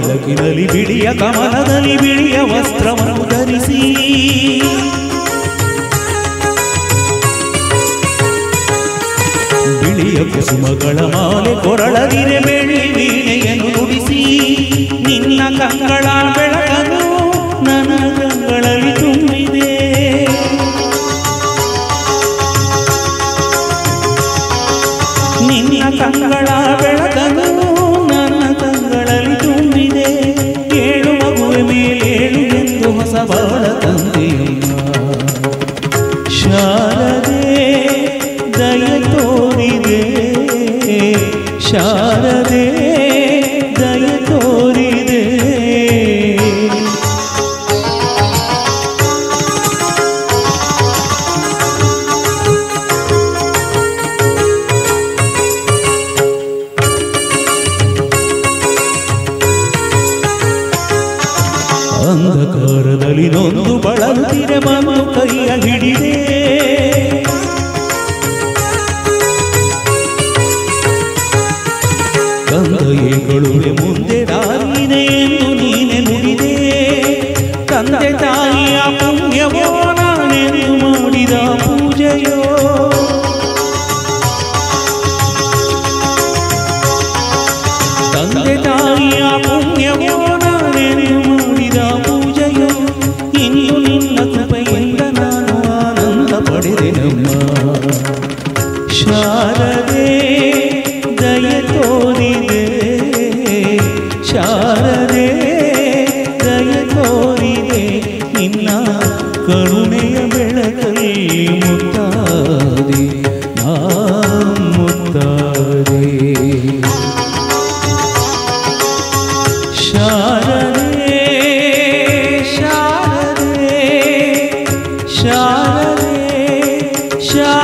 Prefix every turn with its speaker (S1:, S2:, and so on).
S1: ಬೆಳಕಿನಲ್ಲಿ ಬಿಳಿಯ ಕಮಲದಲ್ಲಿ ಬಿಳಿಯ ವಸ್ತ್ರವನ್ನು ಧರಿಸಿ ಬಿಳಿಯ ಕುಸುಮಗಳ ಮಾಲೆ ಕೊರಳದಿರೆ ಬೆಳ್ಳಿ ವೀಣೆಯನ್ನು ನುಡಿಸಿ ನಿನ್ನ ಕಂಗಳ ಬೆಳಕನ್ನು ನನ್ನ ಕಂಗಳಲ್ಲಿ ತುಂಬಿದೆ ನಿನ್ನ ಕಂಗಳ ಬೆಳಕನ್ನು ನನ್ನ ಕಂಗಳಲ್ಲಿ ತುಂಬಿದೆ ಏಳು ಮಗುವೆ ಮೇಲೇಳು ಎಂದು ಹೊಸ ಬಾಳ ತಂದೆಯಮ್ಮ ಶಾರದೆ ದಯ ತೋರಿದೆ ಶಾರದೆ ದಯ ತೋರಿದೆ ಅಂಧಕಾರದಲ್ಲಿ ನೊಂದು ಬಳಲುತ್ತಿರೆ ಬಂದು ಕೈಯ ಹಿಡಿದೆ ತಂದೆಯೇ ಮುಂದೆ ದಾರಿದೆ ಎಂದು ನೀನೆ ನುಡಿದೆ ತಂದೆ ತಾಯಿಯ ಪುಣ್ಯವೋ ನಾನೆಂದು ಮಾಡಿದ ಪೂಜೆಯೋ ತಂದೆ ತಾಯಿಯ ಪುಣ್ಯವೋ ನಾನೆಂದು ಮಾಡಿದ ಪೂಜೆಯೋ ಇನ್ನು ನಿನ್ನ ಕೃಪೆಯಿಂದ ನಾನು ಆನಂದ ಪಡೆದೆನಮ್ಮ ಶಾರದೆ ದಯ ತೋರಿದೆ ಶಾರದೆ ದಯ ತೋರಿದೆ ನಿನ್ನ ಕರುಣೆಯ ಬೆಳಕಲ್ಲಿ ಮುತ್ತಾದೆ ನಾ ಮುತ್ತಾದೆ ಶಾರದೆ ಶಾರದೆ ಶಾರದೆ ಶಾರದೆ